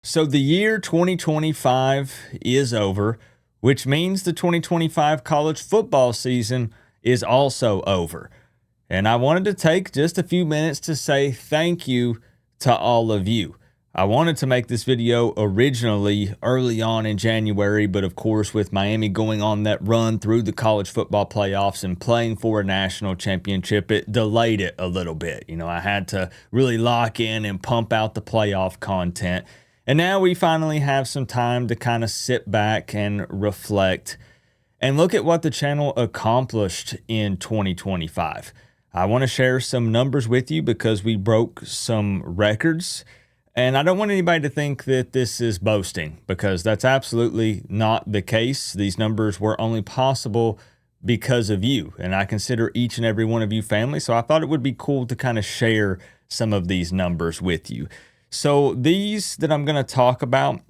So the year 2025 is over, which means the 2025 college football season is also over. And I wanted to take just a few minutes to say thank you to all of you. I wanted to make this video originally early on in January, but of course, with Miami going on that run through the college football playoffs and playing for a national championship, it delayed it a little bit. I had to really lock in and pump out the playoff content. And now we finally have some time to kind of sit back and reflect and look at what the channel accomplished in 2025. I want to share some numbers with you because we broke some records. And I don't want anybody to think that this is boasting, because that's absolutely not the case. These numbers were only possible because of you, and I consider each and every one of you family. So I thought it would be cool to kind of share some of these numbers with you. So these that I'm going to talk about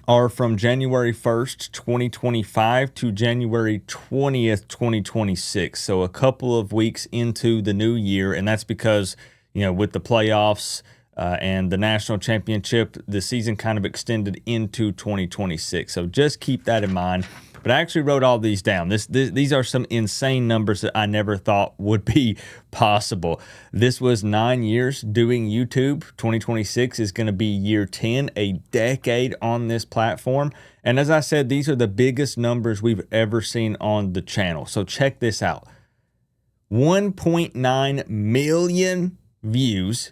are from January 1st, 2025 to January 20th, 2026. So a couple of weeks into the new year. And that's because, with the playoffs and the national championship, the season kind of extended into 2026. So just keep that in mind. But I actually wrote all these down. These are some insane numbers that I never thought would be possible. This was 9 years doing YouTube. 2026 is going to be year 10, a decade on this platform. And as I said, these are the biggest numbers we've ever seen on the channel. So check this out. 1.9 million views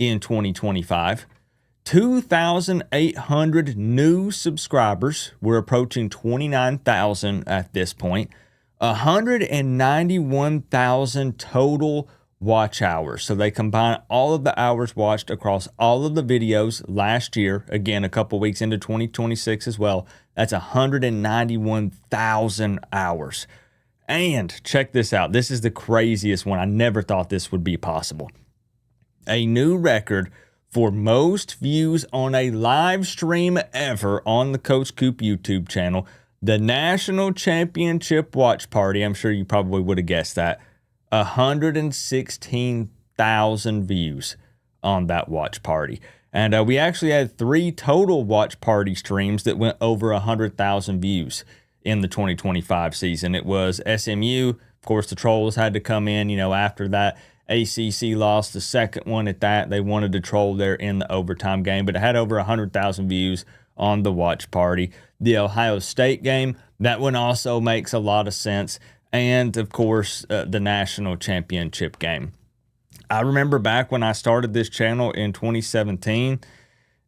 in 2025. 2,800 new subscribers. We're approaching 29,000 at this point. 191,000 total watch hours. So they combine all of the hours watched across all of the videos last year. Again, a couple weeks into 2026 as well. That's 191,000 hours. And check this out. This is the craziest one. I never thought this would be possible. A new record for most views on a live stream ever on the Coach Coop YouTube channel. The National Championship Watch Party, I'm sure you probably would have guessed that, 116,000 views on that watch party. And we actually had 3 total watch party streams that went over 100,000 views in the 2025 season. It was SMU. Of course, the Trolls had to come in, after that. ACC lost the second one at that. They wanted to troll there in the overtime game, but it had over 100,000 views on the watch party. The Ohio State game, that one also makes a lot of sense. And, of course, the national championship game. I remember back when I started this channel in 2017,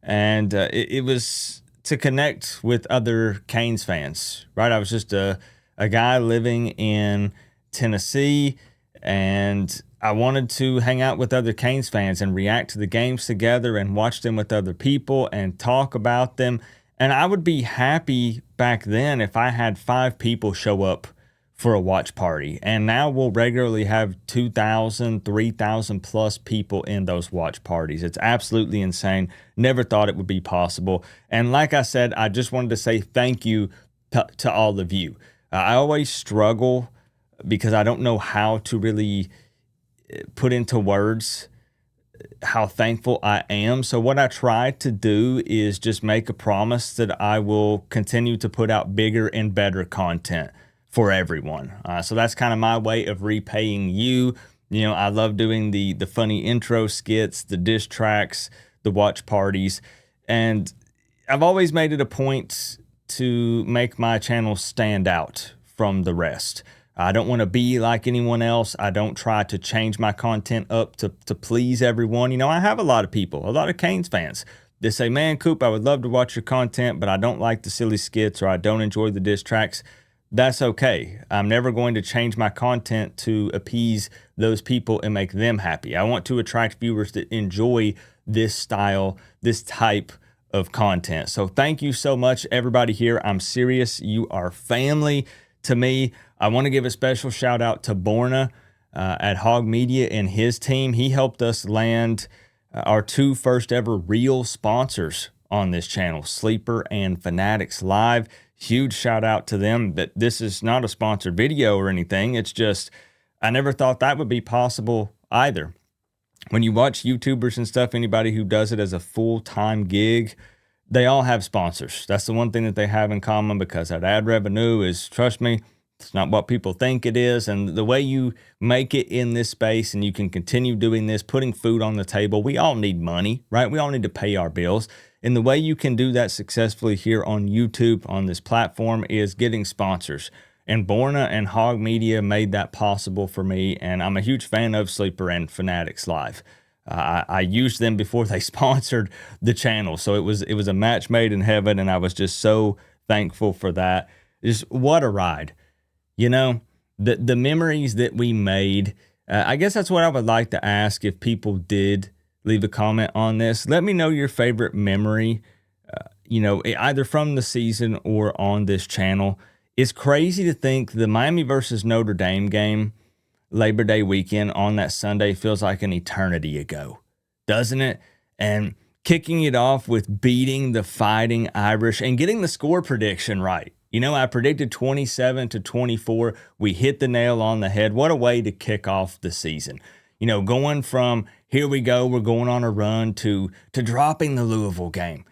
and it was to connect with other Canes fans, right? I was just a guy living in Tennessee, and I wanted to hang out with other Canes fans and react to the games together and watch them with other people and talk about them. And I would be happy back then if I had 5 people show up for a watch party. And now we'll regularly have 2,000, 3,000 plus people in those watch parties. It's absolutely insane. Never thought it would be possible. And like I said, I just wanted to say thank you to all of you. I always struggle because I don't know how to really put into words how thankful I am. So what I try to do is just make a promise that I will continue to put out bigger and better content for everyone. So that's kind of my way of repaying you. I love doing the funny intro skits, the diss tracks, the watch parties. And I've always made it a point to make my channel stand out from the rest. I don't want to be like anyone else. I don't try to change my content up to please everyone. I have a lot of people, a lot of Canes fans. They say, man, Coop, I would love to watch your content, but I don't like the silly skits or I don't enjoy the diss tracks. That's okay. I'm never going to change my content to appease those people and make them happy. I want to attract viewers that enjoy this style, this type of content. So thank you so much, everybody here. I'm serious. You are family to me. I want to give a special shout out to Borna at Hog Media and his team. He helped us land our 2 first ever real sponsors on this channel, Sleeper and Fanatics Live. Huge shout out to them. That this is not a sponsored video or anything. It's just, I never thought that would be possible either. When you watch YouTubers and stuff, anybody who does it as a full-time gig, they all have sponsors. That's the one thing that they have in common, because that ad revenue is, trust me, it's not what people think it is. And the way you make it in this space and you can continue doing this, putting food on the table, we all need money, right? We all need to pay our bills. And the way you can do that successfully here on YouTube, on this platform, is getting sponsors. And Borna and Hog Media made that possible for me. And I'm a huge fan of Sleeper and Fanatics Live. I used them before they sponsored the channel. So it was a match made in heaven. And I was just so thankful for that. Just what a ride. You know, the memories that we made, I guess that's what I would like to ask if people did leave a comment on this. Let me know your favorite memory, either from the season or on this channel. It's crazy to think the Miami versus Notre Dame game, Labor Day weekend on that Sunday, feels like an eternity ago, doesn't it? And kicking it off with beating the Fighting Irish and getting the score prediction right. I predicted 27-24. We hit the nail on the head. What a way to kick off the season. Going from here we go, we're going on a run to dropping the Louisville game,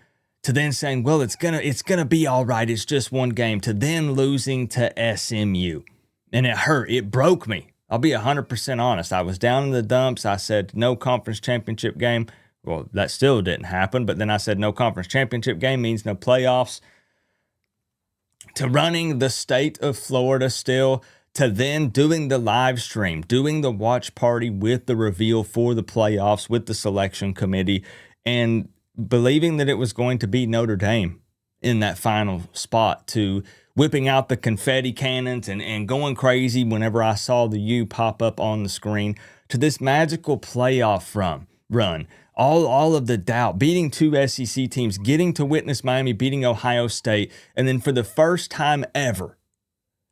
to then saying, well, it's gonna be all right. It's just one game, to then losing to SMU. And it hurt. It broke me. I'll be 100% honest. I was down in the dumps. I said no conference championship game. Well, that still didn't happen. But then I said no conference championship game means no playoffs. To running the state of Florida still, to then doing the live stream, doing the watch party with the reveal for the playoffs with the selection committee, and believing that it was going to be Notre Dame in that final spot, to whipping out the confetti cannons and going crazy whenever I saw the U pop up on the screen, to this magical playoff run. All of the doubt, beating two SEC teams, getting to witness Miami beating Ohio State, and then for the first time ever,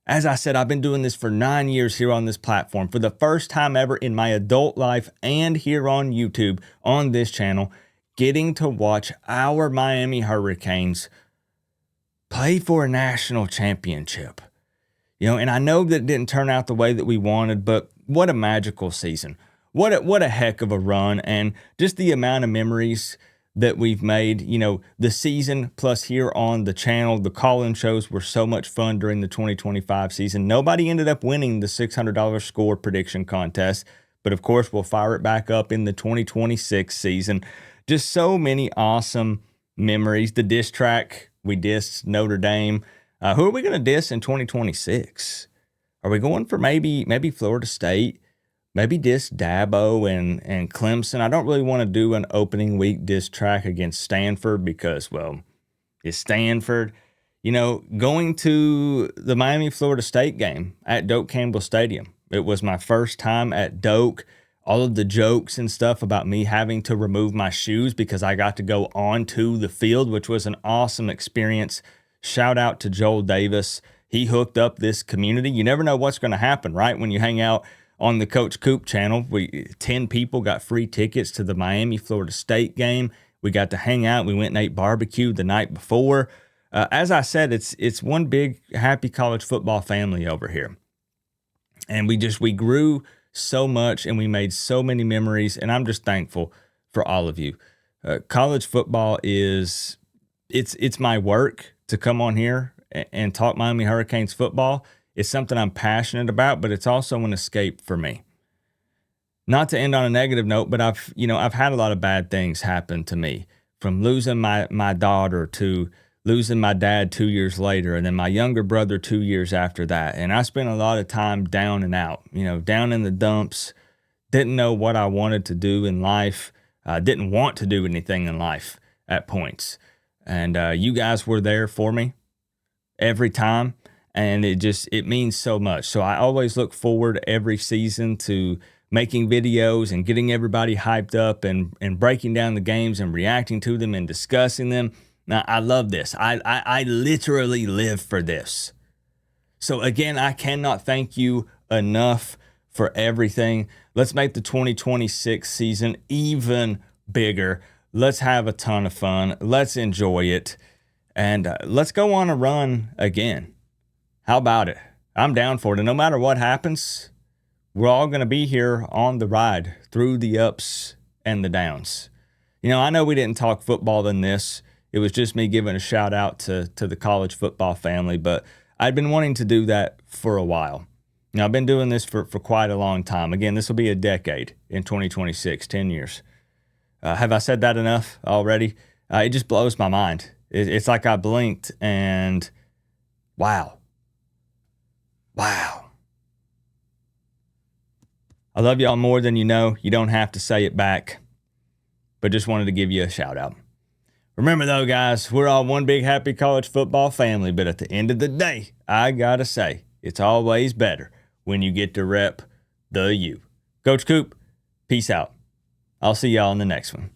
as I said, I've been doing this for 9 years here on this platform, for the first time ever in my adult life and here on YouTube, on this channel, getting to watch our Miami Hurricanes play for a national championship. And I know that it didn't turn out the way that we wanted, but what a magical season. What a heck of a run, and just the amount of memories that we've made. The season plus here on the channel, the call-in shows were so much fun during the 2025 season. Nobody ended up winning the $600 score prediction contest, but of course we'll fire it back up in the 2026 season. Just so many awesome memories. The diss track, we dissed Notre Dame. Who are we going to diss in 2026? Are we going for maybe Florida State? Maybe diss Dabo and Clemson. I don't really want to do an opening week diss track against Stanford because, well, it's Stanford. Going to the Miami-Florida State game at Doak Campbell Stadium. It was my first time at Doak. All of the jokes and stuff about me having to remove my shoes because I got to go onto the field, which was an awesome experience. Shout out to Joel Davis. He hooked up this community. You never know what's going to happen, right? When you hang out on the Coach Coop channel, 10 people got free tickets to the Miami-Florida State game. We got to hang out. We went and ate barbecue the night before. As I said, it's one big happy college football family over here. And we grew so much and we made so many memories, and I'm just thankful for all of you. College football it's my work to come on here and talk Miami Hurricanes football. It's something I'm passionate about, but it's also an escape for me. Not to end on a negative note, but I've had a lot of bad things happen to me, from losing my daughter to losing my dad 2 years later, and then my younger brother 2 years after that. And I spent a lot of time down and out, down in the dumps, didn't know what I wanted to do in life, didn't want to do anything in life at points. And you guys were there for me every time. And it means so much. So I always look forward every season to making videos and getting everybody hyped up and breaking down the games and reacting to them and discussing them. Now, I love this. I literally live for this. So again, I cannot thank you enough for everything. Let's make the 2026 season even bigger. Let's have a ton of fun. Let's enjoy it. And let's go on a run again. How about it? I'm down for it. And no matter what happens, we're all going to be here on the ride through the ups and the downs. I know we didn't talk football in this. It was just me giving a shout out to the college football family, but I'd been wanting to do that for a while. Now, I've been doing this for quite a long time. Again, this will be a decade in 2026, 10 years. Have I said that enough already? It just blows my mind. It's like I blinked and wow. Wow. I love y'all more than you know. You don't have to say it back, but just wanted to give you a shout out. Remember though, guys, we're all one big happy college football family, but at the end of the day, I gotta say, it's always better when you get to rep the U. Coach Coop, peace out. I'll see y'all in the next one.